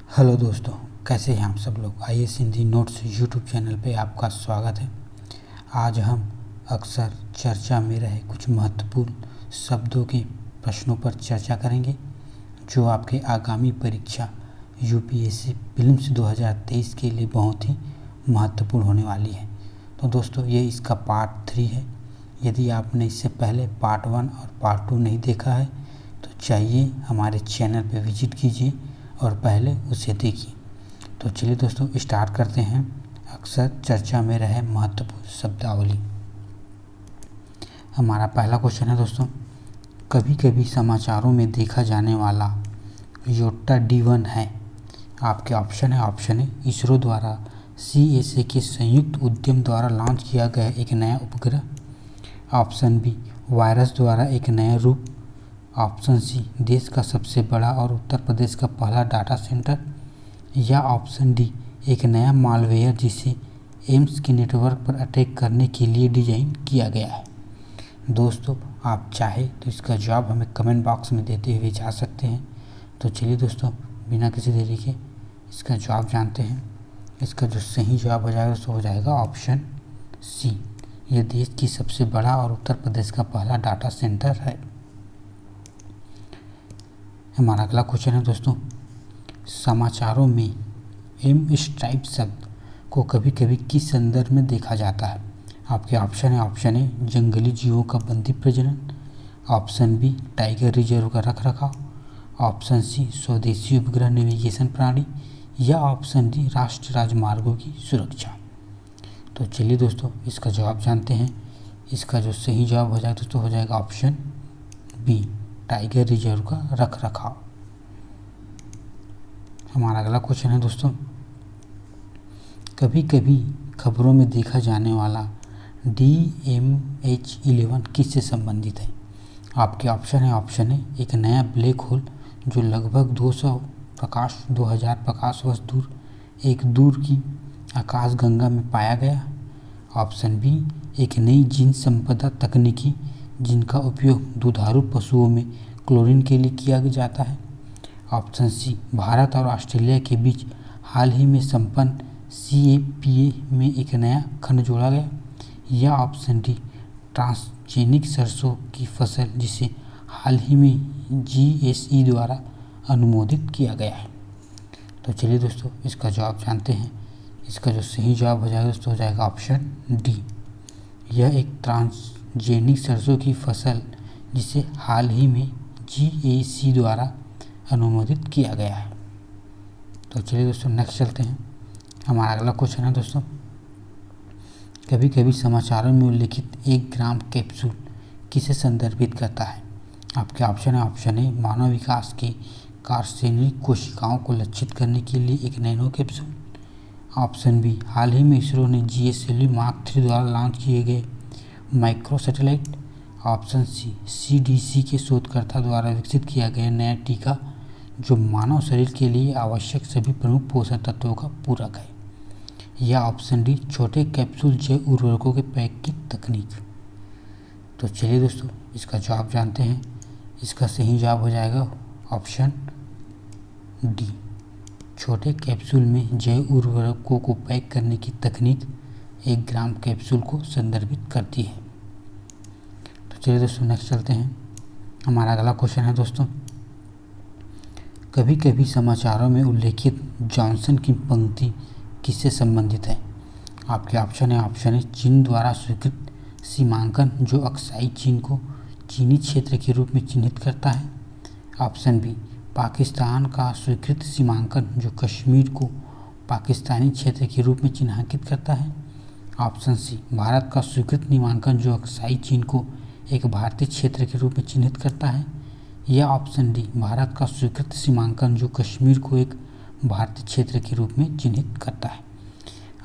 Hello दोस्तों, कैसे हैं आप सब लोग। IAS Hindi notes YouTube channel पे आपका स्वागत है। आज हम अक्सर चर्चा में रहे कुछ महत्वपूर्ण शब्दों के प्रश्नों पर चर्चा करेंगे जो आपके आगामी परीक्षा यूपीएससी प्रीलिम्स 2023 के लिए बहुत ही महत्वपूर्ण होने वाली है। तो दोस्तों, ये इसका पार्ट 3 है। यदि आपने इससे पहले पार्ट 1 और पार्ट 2 नहीं देखा है तो चाहिए हमारे चैनल पर विजिट कीजिए और पहले उसे देखिए। तो चलिए दोस्तों, स्टार्ट करते हैं अक्सर चर्चा में रहे महत्वपूर्ण शब्दावली। हमारा पहला क्वेश्चन है दोस्तों, कभी कभी समाचारों में देखा जाने वाला योटा D1 है। आपके ऑप्शन है, ऑप्शन ए इसरो द्वारा CSA के संयुक्त उद्यम द्वारा लॉन्च किया गया एक नया उपग्रह, ऑप्शन बी वायरस द्वारा एक नया रूप, ऑप्शन सी देश का सबसे बड़ा और उत्तर प्रदेश का पहला डाटा सेंटर, या ऑप्शन डी एक नया मालवेयर जिसे एम्स के नेटवर्क पर अटैक करने के लिए डिजाइन किया गया है। दोस्तों, आप चाहे तो इसका जवाब हमें कमेंट बॉक्स में देते हुए जा सकते हैं। तो चलिए दोस्तों, बिना किसी देरी के इसका जवाब जानते हैं। इसका जो सही जवाब हो जाएगा तो हो जाएगा ऑप्शन सी, यह देश की सबसे बड़ा और उत्तर प्रदेश का पहला डाटा सेंटर है। हमारा अगला क्वेश्चन है दोस्तों, समाचारों में एम स्ट्राइप शब्द को कभी कभी किस संदर्भ में देखा जाता है। आपके ऑप्शन है, ऑप्शन ए जंगली जीवों का बंदी प्रजनन, ऑप्शन बी टाइगर रिजर्व का रख रखाव, ऑप्शन सी स्वदेशी उपग्रह नेविगेशन प्रणाली, या ऑप्शन डी राष्ट्रीय राजमार्गों की सुरक्षा। तो चलिए दोस्तों, इसका जवाब जानते हैं। इसका जो सही जवाब हो जाए दोस्तों हो जाएगा ऑप्शन बी टाइगर रिजर्व का रख रखाव। हमारा अगला क्वेश्चन है दोस्तों, कभी कभी खबरों में देखा जाने वाला DMH11 किससे संबंधित है। आपके ऑप्शन है, ऑप्शन ए एक नया ब्लैक होल जो लगभग 2000 प्रकाश वर्ष दूर एक दूर की आकाशगंगा में पाया गया, ऑप्शन बी एक नई जीन संपदा तकनीकी जिनका उपयोग दुधारू पशुओं में क्लोरीन के लिए किया जाता है, ऑप्शन सी भारत और ऑस्ट्रेलिया के बीच हाल ही में संपन्न CAPA में एक नया खंड जोड़ा गया, या ऑप्शन डी ट्रांसजेनिक सरसों की फसल जिसे हाल ही में GSE द्वारा अनुमोदित किया गया है। तो चलिए दोस्तों, इसका जवाब जानते हैं। इसका जो सही जवाब हो जाएगा दोस्तों हो जाएगा ऑप्शन डी, यह एक ट्रांसजेनिक सरसों की फसल जिसे हाल ही में GAC द्वारा अनुमोदित किया गया है। तो चलिए दोस्तों, नेक्स्ट चलते हैं। हमारा अगला क्वेश्चन है दोस्तों, कभी कभी समाचारों में उल्लेखित 1 ग्राम कैप्सूल किसे संदर्भित करता है। आपके ऑप्शन है, ऑप्शन ए मानव विकास की कार्सिनिक कोशिकाओं को लक्षित करने के लिए एक नैनो कैप्सूल, ऑप्शन बी हाल ही में इसरो ने GSLV Mark 3 द्वारा लॉन्च किए गए micro satellite, option C CDC के शोधकर्ता द्वारा विकसित किया गया नया टीका जो मानव शरीर के लिए आवश्यक सभी प्रमुख पोषक तत्वों का पूरक है, या ऑप्शन डी छोटे कैप्सूल जैव उर्वरकों के पैक की तकनीक। तो चलिए दोस्तों, इसका जवाब जानते हैं। इसका सही जवाब हो जाएगा ऑप्शन डी, छोटे कैप्सूल में जैव उर्वरकों को पैक करने की तकनीक 1 ग्राम कैप्सूल को संदर्भित करती है। तो चलिए दोस्तों, नेक्स्ट चलते हैं। हमारा अगला क्वेश्चन है दोस्तों, कभी कभी समाचारों में उल्लेखित जॉनसन की पंक्ति किससे संबंधित है। आपके ऑप्शन है, ऑप्शन ए चीन द्वारा स्वीकृत सीमांकन जो अक्साई चीन को चीनी क्षेत्र के रूप में चिन्हित करता है, ऑप्शन बी पाकिस्तान का स्वीकृत सीमांकन जो कश्मीर को पाकिस्तानी क्षेत्र के रूप में चिन्हांकित करता है, ऑप्शन सी भारत का स्वीकृत सीमांकन जो अक्साई चीन को एक भारतीय क्षेत्र के रूप में चिन्हित करता है, या ऑप्शन डी भारत का स्वीकृत सीमांकन जो कश्मीर को एक भारतीय क्षेत्र के रूप में चिन्हित करता है।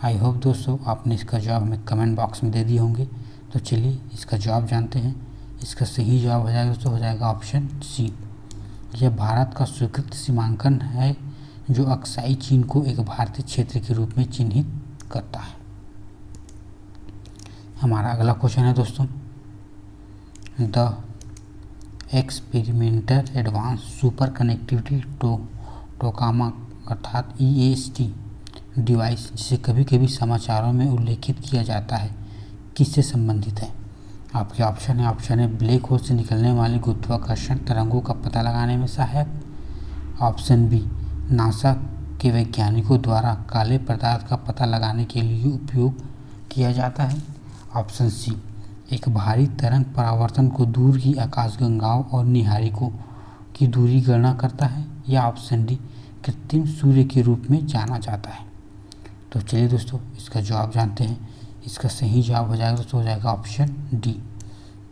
आई होप दोस्तों आपने इसका जवाब हमें कमेंट बॉक्स में दे दिए होंगे। तो चलिए इसका जवाब जानते हैं। इसका सही जवाब हो जाएगा दोस्तों हो जाएगा ऑप्शन सी, यह भारत का स्वीकृत सीमांकन है जो अक्साई चीन को एक भारतीय क्षेत्र के रूप में चिन्हित करता है। हमारा अगला क्वेश्चन है दोस्तों, the experimental advance super connectivity tokamak अर्थात EAST डिवाइस, जिसे कभी कभी समाचारों में उल्लेखित किया जाता है, किससे संबंधित है? आपके ऑप्शन है ब्लैक होल से निकलने वाले गुरुत्वाकर्षण तरंगों का पता लगाने में सहायक। ऑप्शन बी, नासा के वैज्ञानिकों द्वारा काले पदार्थ का पता लगाने के लिए उपयोग किया जाता है। ऑप्शन सी, एक भारी तरंग परावर्तन को दूर की आकाशगंगाओं और निहारिकों की दूरी गणना करता है। या ऑप्शन डी, कृत्रिम सूर्य के रूप में जाना जाता है। तो चलिए दोस्तों, इसका जवाब जानते हैं। इसका सही जवाब हो जाएगा दोस्तों, हो जाएगा ऑप्शन डी,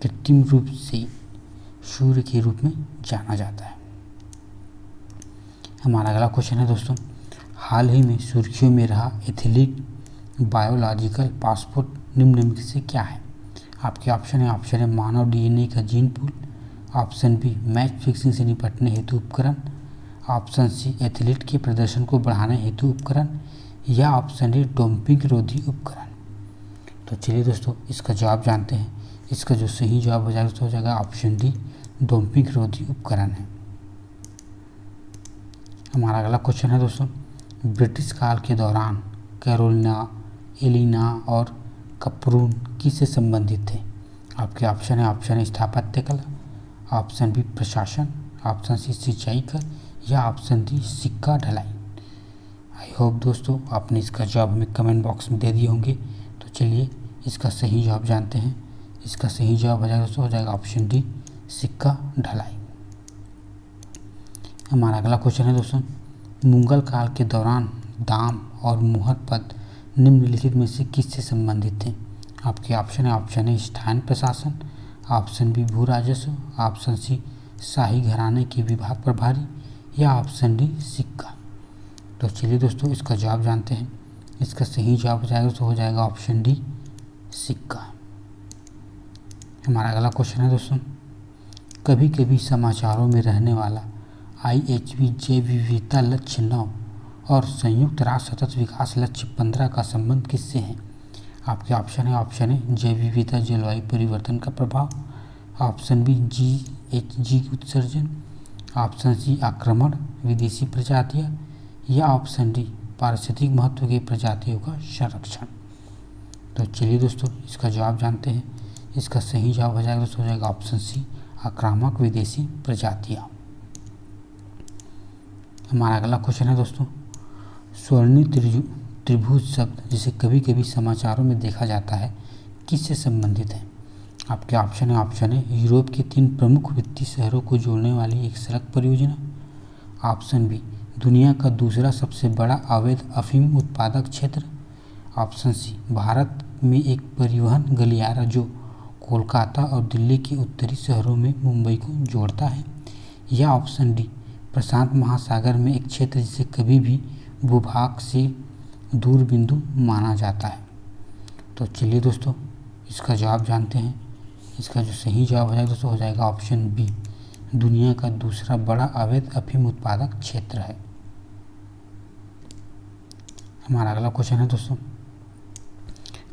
कृत्रिम रूप से सूर्य के रूप में जाना जाता है। हमारा अगला क्वेश्चन है दोस्तों, हाल ही में सुर्खियों में रहा एथिलीन बायोलॉजिकल पासपोर्ट निम्नलिखित से क्या है? आपके ऑप्शन है मानव DNA का जीन पूल। ऑप्शन बी, मैच फिक्सिंग से निपटने हेतु उपकरण। ऑप्शन सी, एथलीट के प्रदर्शन को बढ़ाने हेतु उपकरण। या ऑप्शन डी, डोपिंग रोधी उपकरण। तो चलिए दोस्तों, इसका जवाब जानते हैं। इसका जो सही जवाब हो जाएगा तो हो जाएगा ऑप्शन डी, डोपिंग रोधी उपकरण है। हमारा अगला क्वेश्चन है दोस्तों, ब्रिटिश काल के दौरान कैरोलिना, एलिना और कपरून किससे संबंधित थे? आपके ऑप्शन है स्थापत्य कला। ऑप्शन बी, प्रशासन। ऑप्शन सी, सिंचाई कर। या ऑप्शन डी, सिक्का ढलाई। आई होप दोस्तों आपने इसका जवाब हमें कमेंट बॉक्स में दे दिए होंगे। तो चलिए इसका सही जवाब जानते हैं। इसका सही जवाब हो जाएगा दोस्तों, हो जाएगा ऑप्शन डी, सिक्का ढलाई। हमारा अगला क्वेश्चन है दोस्तों, मुगल काल के दौरान दाम और मुहर पद निम्नलिखित में से किससे संबंधित थे? आपके ऑप्शन है स्थान प्रशासन। ऑप्शन बी, भू राजस्व। ऑप्शन सी, शाही घराने के विभाग प्रभारी। या ऑप्शन डी, सिक्का। तो चलिए दोस्तों, इसका जवाब जानते हैं। इसका सही जवाब हो जाएगा तो हो जाएगा ऑप्शन डी, सिक्का। हमारा अगला क्वेश्चन है दोस्तों, कभी कभी समाचारों में रहने वाला IHB जैव विविधता लक्ष्य 9 और संयुक्त राष्ट्र सतत विकास लक्ष्य 15 का संबंध किससे है? आपके ऑप्शन है जैव विविधता जलवायु परिवर्तन का प्रभाव। ऑप्शन बी, GHG उत्सर्जन। ऑप्शन सी, आक्रमण विदेशी प्रजातियां। या ऑप्शन डी, पारिस्थितिक महत्व के प्रजातियों का संरक्षण। तो चलिए दोस्तों, इसका जवाब जानते हैं। इसका सही जवाब हो जाएगा दोस्तों, हो जाएगा ऑप्शन सी, आक्रामक विदेशी प्रजातियां। हमारा अगला क्वेश्चन है दोस्तों, स्वर्णी त्रिभुज शब्द जिसे कभी कभी समाचारों में देखा जाता है, किससे संबंधित है? आपके ऑप्शन है यूरोप के 3 प्रमुख वित्तीय शहरों को जोड़ने वाली एक सड़क परियोजना। ऑप्शन बी, दुनिया का दूसरा सबसे बड़ा अवैध अफीम उत्पादक क्षेत्र। ऑप्शन सी, भारत में एक परिवहन गलियारा जो कोलकाता और दिल्ली के उत्तरी शहरों में मुंबई को जोड़ता है। या ऑप्शन डी, प्रशांत महासागर में एक क्षेत्र जिसे कभी भी भूभाग से दूर बिंदु माना जाता है। तो चलिए दोस्तों, इसका जवाब जानते हैं। इसका जो सही जवाब हो जाएगा दोस्तों, हो जाएगा ऑप्शन बी, दुनिया का दूसरा बड़ा अवैध अफीम उत्पादक क्षेत्र है। हमारा अगला क्वेश्चन है दोस्तों,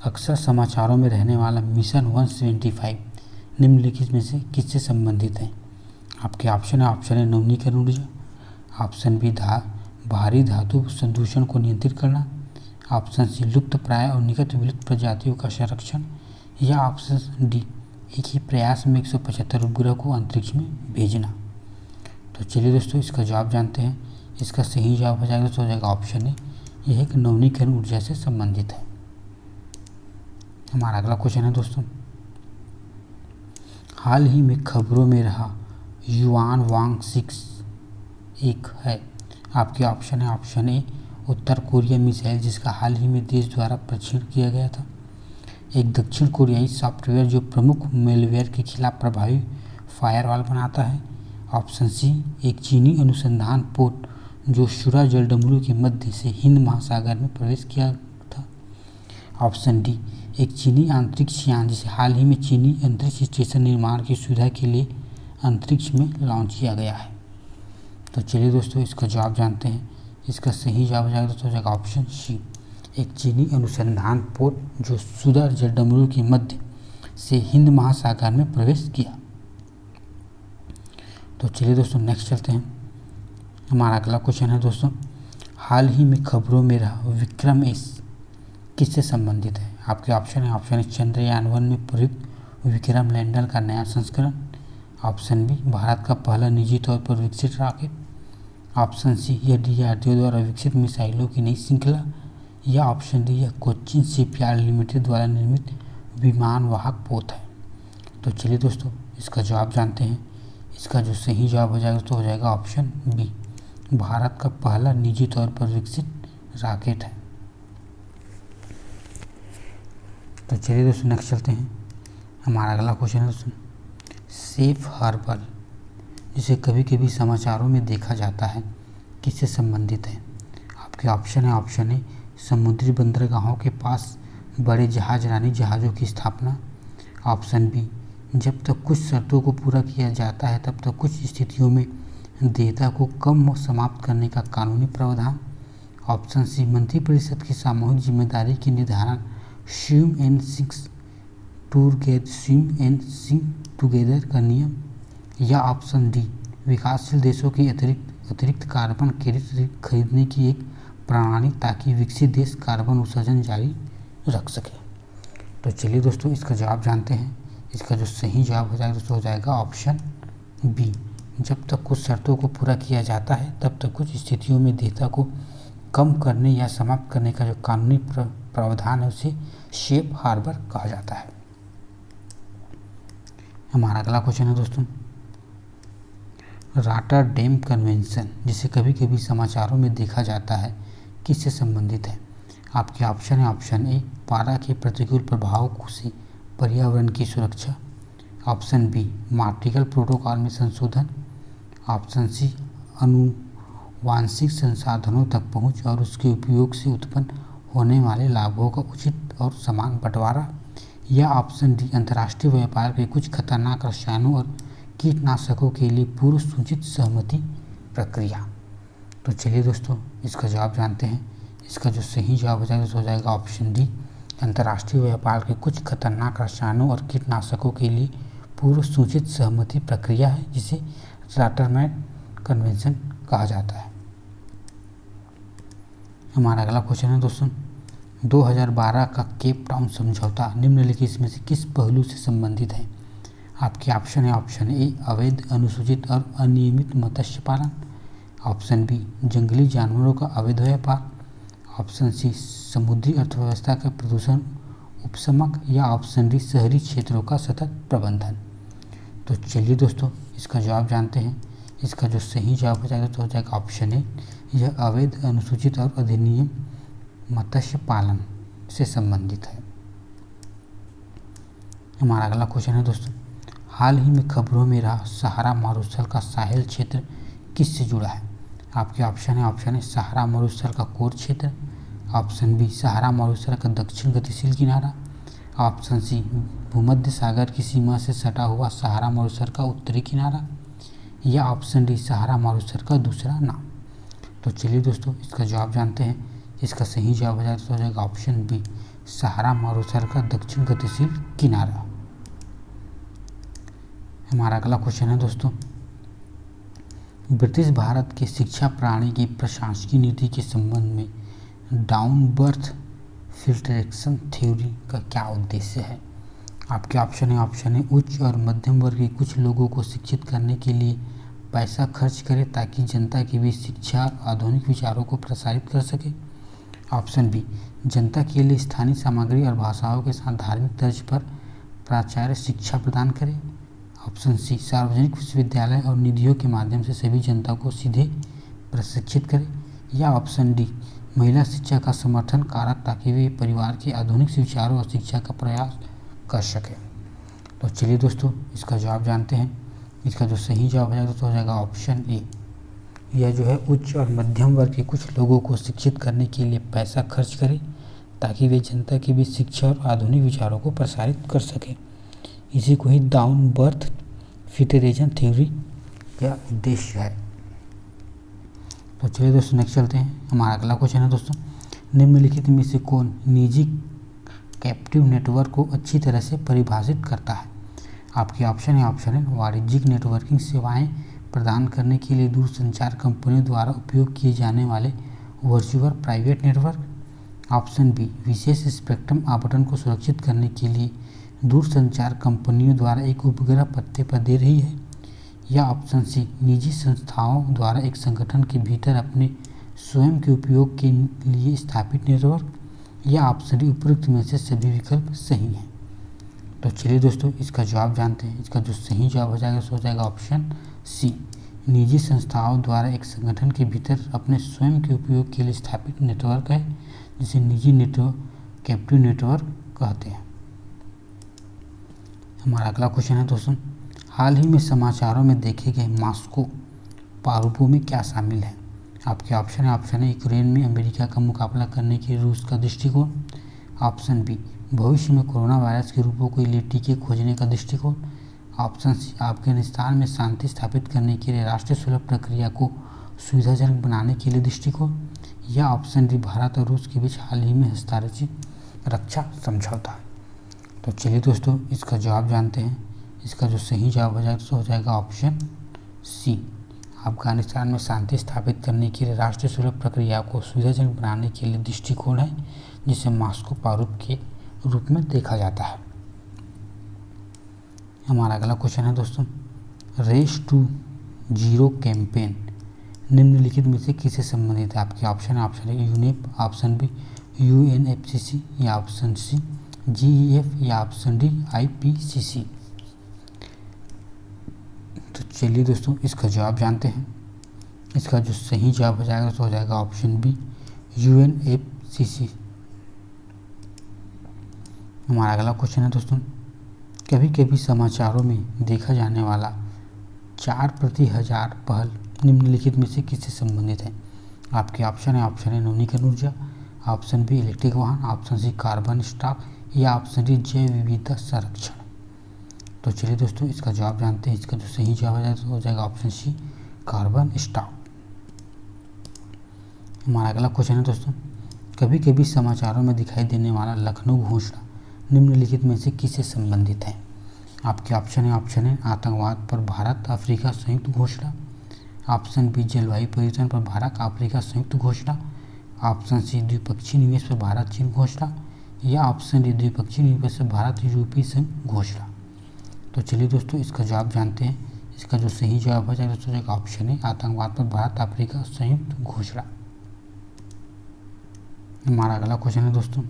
अक्सर समाचारों में रहने वाला मिशन 175 निम्नलिखित में से किससे संबंधित है? आपके ऑप्शन है नवीनीकरण ऊर्जा। ऑप्शन बी, भारी धातु प्रदूषण को नियंत्रित करना। ऑप्शन सी, लुप्त प्राय और निकट विलुप्त प्रजातियों का संरक्षण। या ऑप्शन डी, एक ही प्रयास में 175 उपग्रह को अंतरिक्ष में भेजना। तो चलिए दोस्तों, इसका जवाब जानते हैं। इसका सही जवाब हो जाएगा दोस्तों, हो जाएगा ऑप्शन ए, यह एक नवीनीकरण ऊर्जा से संबंधित है। हमारा अगला क्वेश्चन है दोस्तों, हाल ही में खबरों में रहा युआन वांग 6 एक है। आपके option A, Uttar Korea missile जिसका हाल ही में देश द्वारा परीक्षण किया गया था। एक दक्षिण कोरियाई सॉफ्टवेयर जो प्रमुख मेलवेयर के खिलाफ प्रभावी फायरवॉल बनाता है। ऑप्शन सी, एक चीनी अनुसंधान पोत जो शुरा जलडमरू के मध्य से हिंद महासागर में प्रवेश किया था। ऑप्शन डी, एक चीनी अंतरिक्ष यान जिसे हाल ही में चीनी अंतरिक्ष स्टेशन निर्माण की सुविधा के लिए अंतरिक्ष में लॉन्च किया गया है। तो चलिए दोस्तों, इसका जवाब जानते हैं। इसका सही जवाब हो जाएगा दोस्तों, हो जाएगा ऑप्शन सी, एक चीनी अनुसंधान पोत जो शुरा जलडमरू के मध्य से हिंद महासागर में प्रवेश किया। तो चलिए दोस्तों, नेक्स्ट चलते हैं। हमारा अगला क्वेश्चन है दोस्तों, हाल ही में खबरों में रहा विक्रम एस किससे संबंधित है? आपके ऑप्शन है चंद्रयान-1 में प्रयुक्त विक्रम लैंडर का नया संस्करण, ऑप्शन बी भारत का पहला निजी तौर पर विकसित रॉकेट, ऑप्शन सी यह DRDO द्वारा विकसित मिसाइलों की नई श्रृंखला, या ऑप्शन डी यह कोचिन शिपयार्ड लिमिटेड द्वारा निर्मित विमान वाहक पोत है। तो चलिए दोस्तों इसका जवाब जानते हैं। इसका जो सही जवाब हो जाएगा तो हो जाएगा ऑप्शन बी, भारत का पहला निजी तौर पर विकसित रॉकेट है। तो चलिए दोस्तों नेक्स्ट चलते हैं। हमारा अगला क्वेश्चन है दोस्तों, सेफ हार्बर जिसे कभी कभी समाचारों में देखा जाता है किससे संबंधित है? आपके ऑप्शन है ऑप्शन ए समुद्री बंदरगाहों के पास बड़े जहाजरानी जहाज़ों की स्थापना, ऑप्शन बी जब तक कुछ शर्तों को पूरा किया जाता है तब तक कुछ स्थितियों में देयता को कम समाप्त करने का कानूनी प्रावधान, ऑप्शन सी मंत्रिपरिषद की सामूहिक जिम्मेदारी की निर्धारण स्विम एंड सिंक टुगेदर का नियम, या ऑप्शन डी विकासशील देशों के अतिरिक्त कार्बन क्रेडिट खरीदने की एक प्रणाली ताकि विकसित देश कार्बन उत्सर्जन जारी रख सके। तो चलिए दोस्तों इसका जवाब जानते हैं। इसका जो सही जवाब हो जाएगा दोस्तों हो जाएगा ऑप्शन बी, जब तक कुछ शर्तों को पूरा किया जाता है तब तक कुछ स्थितियों में देयता को कम करने या समाप्त करने का जो कानूनी प्रावधान है उसे सेफ हार्बर कहा जाता है। हमारा अगला क्वेश्चन है दोस्तों, रॉटरडैम कन्वेंशन जिसे कभी कभी समाचारों में देखा जाता है किससे संबंधित है? आपके ऑप्शन है ऑप्शन ए पारा के प्रतिकूल प्रभाव से पर्यावरण की सुरक्षा, ऑप्शन बी मार्टिकल प्रोटोकॉल में संशोधन, ऑप्शन सी आनुवांशिक संसाधनों तक पहुंच और उसके उपयोग से उत्पन्न होने वाले लाभों का उचित और समान बंटवारा, या ऑप्शन डी अंतर्राष्ट्रीय व्यापार के कुछ खतरनाक रसायनों और कीटनाशकों के लिए पूर्व सूचित सहमति प्रक्रिया। तो चलिए दोस्तों इसका जवाब जानते हैं। इसका जो सही जवाब हो जाएगा तो हो जाएगा ऑप्शन डी अंतर्राष्ट्रीय व्यापार के कुछ खतरनाक रसायनों और कीटनाशकों के लिए पूर्व सूचित सहमति प्रक्रिया है जिसे रॉटरडैम कन्वेंशन कहा जाता है। हमारा अगला क्वेश्चन है दोस्तों, 2012 का केप टाउन समझौता निम्नलिखित में से किस पहलू से संबंधित है? आपके ऑप्शन है ऑप्शन ए अवैध अनुसूचित और अनियमित मत्स्य पालन, ऑप्शन बी जंगली जानवरों का अवैध व्यापार, ऑप्शन सी समुद्री अर्थव्यवस्था का प्रदूषण उपशमक, या ऑप्शन डी शहरी क्षेत्रों का सतत प्रबंधन। तो चलिए दोस्तों इसका जवाब जानते हैं। इसका जो सही जवाब हो जाएगा तो हो जाएगा ऑप्शन ए, यह अवैध अनुसूचित और अधिनियम मत्स्य पालन से संबंधित है। हमारा अगला क्वेश्चन है दोस्तों, हाल ही में खबरों में रहा सहारा मरुस्थल का साहेल क्षेत्र किससे जुड़ा है? आपके ऑप्शन है सहारा मरुस्थल का कोर क्षेत्र, ऑप्शन बी सहारा मरुस्थल का दक्षिण गतिशील किनारा, ऑप्शन सी भूमध्य सागर की सीमा से सटा हुआ सहारा मरुस्थल का उत्तरी किनारा, या ऑप्शन डी सहारा मरुस्थल का दूसरा नाम। तो चलिए दोस्तों इसका जवाब जानते हैं। इसका सही जवाब हो जाएगा ऑप्शन बी सहारा मरुस्थल का दक्षिण गतिशील किनारा। हमारा अगला क्वेश्चन है दोस्तों, ब्रिटिश भारत के शिक्षा प्रणाली की प्रशासकीय नीति के संबंध में डाउन बर्थ फिल्ट्रेशन थ्योरी का क्या उद्देश्य है? आपके ऑप्शन है उच्च और मध्यम वर्ग के कुछ लोगों को शिक्षित करने के लिए पैसा खर्च करे ताकि जनता के बीच शिक्षा और आधुनिक विचारों को प्रसारित कर सके, ऑप्शन बी जनता के लिए स्थानीय सामग्री और भाषाओं के साथ धार्मिक तर्ज पर प्राचार्य शिक्षा प्रदान करे, ऑप्शन सी सार्वजनिक विश्वविद्यालय और निधियों के माध्यम से सभी जनता को सीधे प्रशिक्षित करे, या ऑप्शन डी महिला शिक्षा का समर्थन कारक ताकि वे परिवार के आधुनिक विचारों और शिक्षा का प्रयास कर सके। तो चलिए दोस्तों इसका जवाब जानते हैं। इसका जो सही जवाब है तो हो जाएगा ऑप्शन ए, यह जो है उच्च और मध्यम वर्ग के कुछ लोगों को शिक्षित करने के लिए पैसा खर्च करे ताकि वे जनता के बीच शिक्षा और आधुनिक विचारों को प्रसारित कर सके। इसी को ही डाउन बर्थ फिल्ट्रेशन थ्योरी का उद्देश्य है। तो चलिए दोस्तों नेक्स्ट चलते हैं। हमारा अगला क्वेश्चन है दोस्तों, निम्नलिखित में से कौन निजी कैप्टिव नेटवर्क को अच्छी तरह से परिभाषित करता है? आपके ऑप्शन है वाणिज्यिक नेटवर्किंग सेवाएं प्रदान करने के लिए दूरसंचार कंपनियों द्वारा उपयोग किए जाने वाले virtual private network. Option B, विशेष स्पेक्ट्रम आवंटन को सुरक्षित करने के लिए दूरसंचार कंपनियों द्वारा एक उपग्रह पत्ते पर दे रही है। या ऑप्शन सी, निजी संस्थाओं द्वारा एक संगठन के भीतर अपने स्वयं के उपयोग के लिए स्थापित नेटवर्क। या ऑप्शन डी, उपरोक्त में से सभी विकल्प सही हैं। तो चलिए दोस्तों इसका जवाब जानते हैं। इसका जो सही जवाब हो जाएगा सो हो जाएगा ऑप्शन सी, निजी संस्थाओं द्वारा एक संगठन के भीतर अपने स्वयं के उपयोग के लिए स्थापित नेटवर्क है, जिसे निजी नेटवर्क, कैप्टिव नेटवर्क कहते हैं। हमारा अगला क्वेश्चन है दोस्तों, हाल ही में समाचारों में देखे गए मॉस्को प्रारूपों में क्या शामिल है? आपके ऑप्शन है। ऑप्शन ए, यूक्रेन में अमेरिका का मुकाबला करने के रूस का दृष्टिकोण। ऑप्शन बी, भविष्य में कोरोना वायरस के रूपों के लिए टीके खोजने का दृष्टिकोण। ऑप्शन सी, अफगानिस्तान में शांति स्थापित करने के लिए राष्ट्रीय सुलभ प्रक्रिया को सुविधाजनक बनाने के लिए दृष्टिकोण। या ऑप्शन डी, भारत और रूस के बीच हाल ही में हस्ताक्षरित रक्षा समझौता। तो चलिए दोस्तों इसका जवाब जानते हैं। इसका जो सही जवाब हो जाएगा तो हो जाएगा ऑप्शन सी, अफगानिस्तान में शांति स्थापित करने के लिए राष्ट्रीय सुलभ प्रक्रिया को सुविधाजनक बनाने के लिए दृष्टिकोण है, जिसे मॉस्को प्रारूप के रूप में देखा जाता है। हमारा अगला क्वेश्चन है दोस्तों, रेस टू जीरो कैंपेन निम्नलिखित में से किससे संबंधित है? आपके ऑप्शन है। Option A, UNEP. Option B, UNFCCC। या ऑप्शन सी, GEF। या ऑप्शन डी, IPCC। तो चलिए दोस्तों इसका जवाब जानते हैं। इसका जो सही जवाब हो जाएगा तो हो जाएगा ऑप्शन बी, UNFCCC। हमारा अगला क्वेश्चन है दोस्तों, कभी कभी समाचारों में देखा जाने वाला 4/1000 पहल निम्नलिखित में से किससे संबंधित है? आपके ऑप्शन है। ऑप्शन ए, नवीकरणीय ऊर्जा। ऑप्शन बी, इलेक्ट्रिक वाहन। Option C, carbon stock. या ऑप्शन डी, जैव विविधता संरक्षण। तो चलिए दोस्तों इसका जवाब जानते हैं। इसका जो सही जवाब हो जाएगा ऑप्शन सी, कार्बन स्टॉक। हमारा अगला क्वेश्चन है दोस्तों, कभी कभी समाचारों में दिखाई देने वाला लखनऊ घोषणा निम्नलिखित में से किससे संबंधित है? आपके ऑप्शन है। ऑप्शन ए, आतंकवाद पर भारत अफ्रीका संयुक्त घोषणा। ऑप्शन बी, जलवायु परिवर्तन पर भारत अफ्रीका संयुक्त घोषणा। ऑप्शन सी, द्विपक्षीय निवेश पर भारत चीन घोषणा। या ऑप्शन डी, द्विपक्षीय निवेश पर भारत यूरोपीय संघ घोषणा। तो चलिए दोस्तों इसका जवाब जानते हैं। इसका जो सही जवाब हो जाएगा तो हो जाएगा ऑप्शन ए, आतंकवाद पर भारत अफ्रीका संयुक्त घोषणा। हमारा अगला क्वेश्चन है दोस्तों,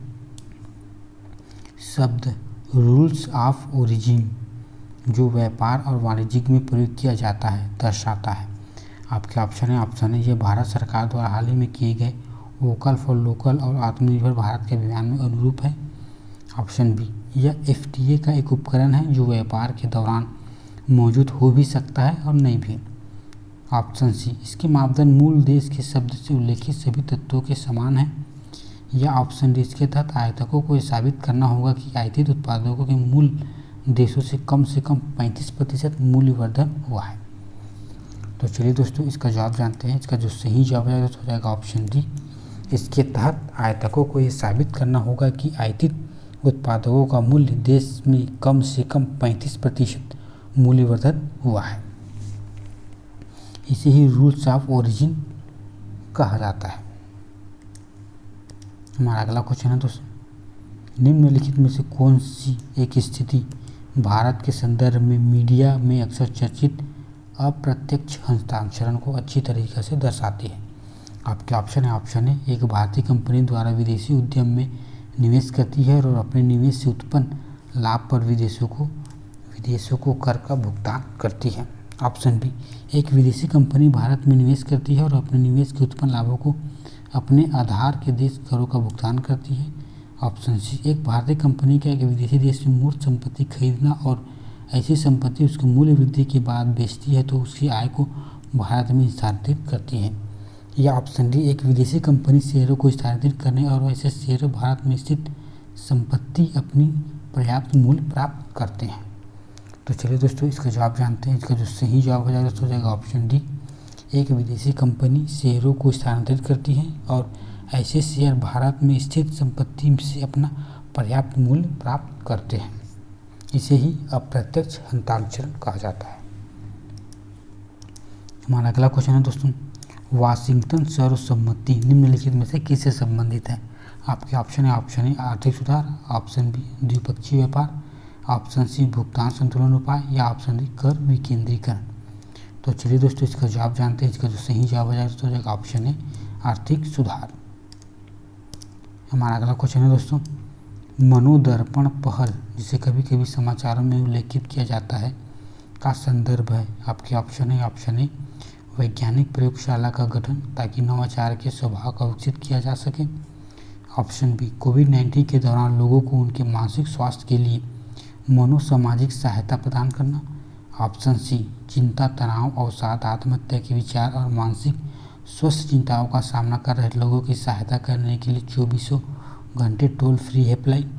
शब्द रूल्स ऑफ ओरिजिन जो व्यापार और वाणिज्य में प्रयोग किया जाता है दर्शाता है। आपके ऑप्शन है। ऑप्शन ए, ये भारत सरकार द्वारा हाल ही में किए गए वोकल फॉर लोकल और आत्मनिर्भर भारत के अभियान में अनुरूप है। ऑप्शन बी, यह FTA का एक उपकरण है जो व्यापार के दौरान मौजूद हो भी सकता है और नहीं भी। ऑप्शन सी, इसके मापदंड मूल देश के शब्द से उल्लेखित सभी तत्वों के समान हैं। या ऑप्शन डी, इसके तहत आयातकों को यह साबित करना होगा कि आयातित उत्पादों के मूल देशों से कम 35% मूल्यवर्धन हुआ है। तो चलिए दोस्तों इसका जवाब जानते हैं। इसका जो सही जवाब है तो हो जाएगा ऑप्शन डी, इसके तहत आयातकों को यह साबित करना होगा कि आयातित उत्पादों का मूल्य देश में कम से कम 35% मूल्यवर्धन हुआ है। इसे ही रूल्स ऑफ ओरिजिन कहा जाता है। हमारा अगला क्वेश्चन है दोस्तों, निम्नलिखित में से कौन सी एक स्थिति भारत के संदर्भ में मीडिया में अक्सर चर्चित अप्रत्यक्ष हस्तांतरण को अच्छी तरीके से दर्शाती है? आपके ऑप्शन है। ऑप्शन ए, एक भारतीय कंपनी द्वारा विदेशी उद्यम में निवेश करती है और अपने निवेश से उत्पन्न लाभ पर विदेशों को कर का भुगतान करती है। ऑप्शन बी, एक विदेशी कंपनी भारत में निवेश करती है और अपने निवेश के उत्पन्न लाभों को अपने आधार के देश करों का भुगतान करती है। ऑप्शन सी, एक भारतीय कंपनी का एक विदेशी देश में मूर्त संपत्ति खरीदना और ऐसी संपत्ति उसके मूल्य वृद्धि के बाद बेचती है तो उसकी आय को भारत में स्थानांतरित करती है। या ऑप्शन डी, एक विदेशी कंपनी शेयरों को स्थानांतरित करने और ऐसे शेयर भारत में स्थित संपत्ति अपनी पर्याप्त मूल्य प्राप्त करते हैं। तो चलिए दोस्तों इसका जवाब जानते हैं। इसका जो सही जवाब हो जाएगा तो हो जाएगा ऑप्शन डी, एक विदेशी कंपनी शेयरों को स्थानांतरित करती है और ऐसे शेयर भारत में स्थित संपत्ति से अपना पर्याप्त मूल्य प्राप्त करते हैं। इसे ही अप्रत्यक्ष हस्तांतरण कहा जाता है। हमारा अगला क्वेश्चन है दोस्तों, वाशिंगटन सर्वसम्मति निम्नलिखित में से किससे संबंधित है? आपके ऑप्शन है ऑप्शन ए आर्थिक सुधार, ऑप्शन बी द्विपक्षीय व्यापार, ऑप्शन सी भुगतान संतुलन उपाय या ऑप्शन डी कर विकेंद्रीकरण। तो चलिए दोस्तों इसका जवाब जानते हैं। इसका जो सही जवाब हो जाएगा ऑप्शन है आर्थिक सुधार। हमारा अगला क्वेश्चन है दोस्तों, मनोदर्पण पहल जिसे कभी कभी समाचारों में उल्लेखित किया जाता है का संदर्भ है? आपके ऑप्शन है ऑप्शन ए वैज्ञानिक प्रयोगशाला का गठन ताकि नवाचार के स्वभाव का विकसित किया जा सके, ऑप्शन बी कोविड-19 के दौरान लोगों को उनके मानसिक स्वास्थ्य के लिए मनोसामाजिक सहायता प्रदान करना, ऑप्शन सी चिंता तनाव अवसाद आत्महत्या के विचार और मानसिक स्वास्थ्य चिंताओं का सामना कर रहे लोगों की सहायता करने के लिए 24 घंटे टोल फ्री हेल्पलाइन,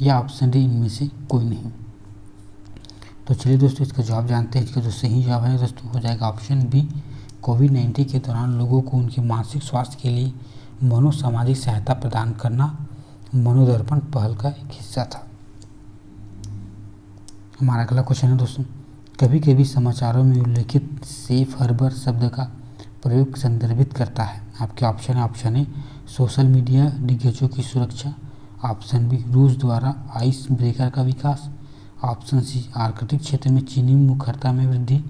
या ऑप्शन डी इनमें से कोई नहीं। तो चलिए दोस्तों इसका जवाब जानते हैं। इसका जो सही जवाब है दोस्तों हो जाएगा ऑप्शन बी कोविड-19 के दौरान लोगों को उनके मानसिक स्वास्थ्य के लिए मनोसामाजिक सहायता प्रदान करना मनोदर्पण पहल का एक हिस्सा था। हमारा अगला क्वेश्चन है दोस्तों, कभी कभी समाचारों में उल्लेखित सेफ हार्बर शब्द का प्रयोग संदर्भित करता है? आपके ऑप्शन है ऑप्शन ए सोशल मीडिया दिग्गजों की सुरक्षा, ऑप्शन बी रूस द्वारा आइस ब्रेकर का विकास, ऑप्शन सी आर्कटिक क्षेत्र में चीनी मुखरता में वृद्धि,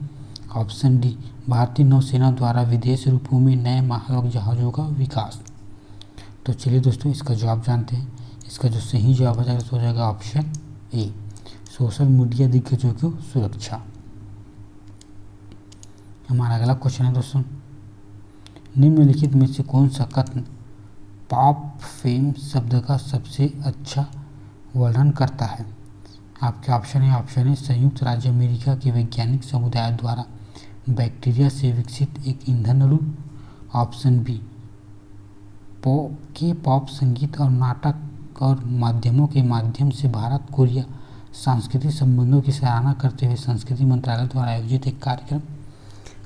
ऑप्शन डी भारतीय नौसेना द्वारा विदेश रूपों में नए महालवाहक जहाज़ों का विकास। तो चलिए दोस्तों इसका जवाब जानते हैं। इसका जो सही जवाब हो जाएगा ऑप्शन ए सोशल मीडिया दिग्गजों की सुरक्षा। हमारा अगला क्वेश्चन है दोस्तों, निम्नलिखित में से कौन सा कथन पॉप फेम शब्द का सबसे अच्छा वर्णन करता है? आपके ऑप्शन है संयुक्त राज्य अमेरिका के वैज्ञानिक समुदाय द्वारा बैक्टीरिया से विकसित एक ईंधन अणु, ऑप्शन बी पॉप संगीत और नाटक और माध्यमों के माध्यम से भारत कोरिया सांस्कृतिक संबंधों की सराहना करते हुए संस्कृति मंत्रालय द्वारा आयोजित एक कार्यक्रम,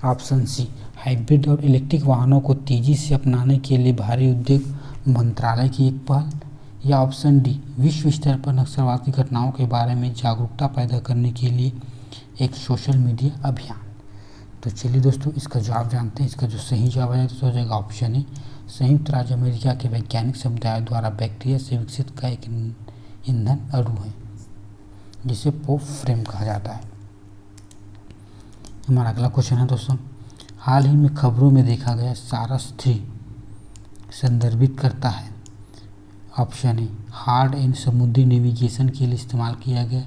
ऑप्शन सी हाइब्रिड और इलेक्ट्रिक वाहनों को तेजी से अपनाने के लिए भारी उद्योग मंत्रालय की एक पहल, या ऑप्शन डी विश्व स्तर पर नक्सलवादी घटनाओं के बारे में जागरूकता पैदा करने के लिए एक सोशल मीडिया अभियान। तो चलिए दोस्तों इसका जवाब जानते हैं। इसका जो सही जवाब है तो हो जाएगा ऑप्शन ए संयुक्त राज्य अमेरिका के वैज्ञानिक समुदाय द्वारा बैक्टीरिया से विकसित का एक ईंधन अणु है जिसे पॉप फ्रेम कहा जाता है। हमारा अगला क्वेश्चन है दोस्तों, हाल ही में खबरों में देखा गया सारस 3 संदर्भित करता है? ऑप्शन ए हार्ड एंड समुद्री नेविगेशन के लिए इस्तेमाल किया गया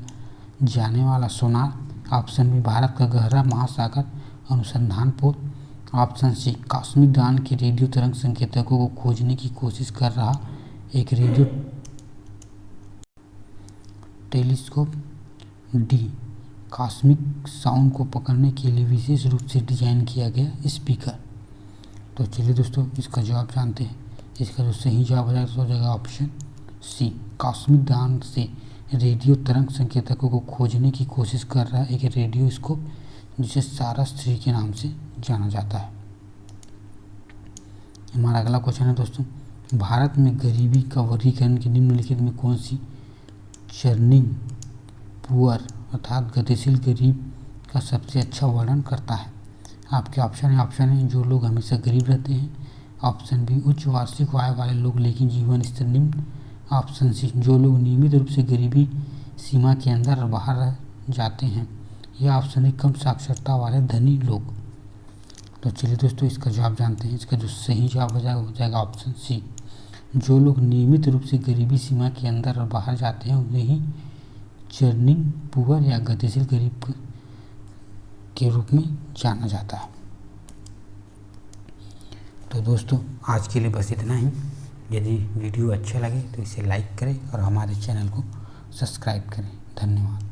जाने वाला सोनार, ऑप्शन बी भारत का गहरा महासागर अनुसंधान पोत, ऑप्शन सी कॉस्मिक दान के रेडियो तरंग संकेतकों को खोजने की कोशिश कर रहा एक radio telescope, D cosmic sound को पकड़ने के लिए विशेष रूप से डिजाइन किया गया स्पीकर। तो चलिए दोस्तों इसका जवाब जानते हैं। इसका जो सही जवाब हो जाएगा ऑप्शन सी कॉस्मिक दान से रेडियो तरंग संकेतकों को खोजने की कोशिश कर रहा एक रेडियो स्कोप जिसे सारस 3 के नाम से जाना जाता है। हमारा अगला क्वेश्चन है दोस्तों, भारत में गरीबी का वर्गीकरण के निम्नलिखित में कौन सी चर्निंग पुअर अर्थात गतिशील गरीब का सबसे अच्छा वर्णन करता है? आपके ऑप्शन है जो लोग हमेशा गरीब रहते हैं, ऑप्शन बी उच्च वार्षिक आय वाले लोग लेकिन जीवन स्तर निम्न, ऑप्शन सी जो लोग नियमित रूप से गरीबी सीमा के अंदर और बाहर रह जाते हैं, या ऑप्शन डी कम साक्षरता वाले धनी लोग। तो चलिए दोस्तों इसका जवाब जानते हैं। इसका जो सही जवाब हो जाएगा ऑप्शन सी जो लोग नियमित रूप से गरीबी सीमा के अंदर और बाहर जाते हैं उन्हें ही चर्निंग पुअर या गतिशील गरीब के रूप में जाना जाता है। तो दोस्तों आज के लिए बस इतना ही। यदि वीडियो अच्छा लगे तो इसे लाइक करें और हमारे चैनल को सब्सक्राइब करें। धन्यवाद।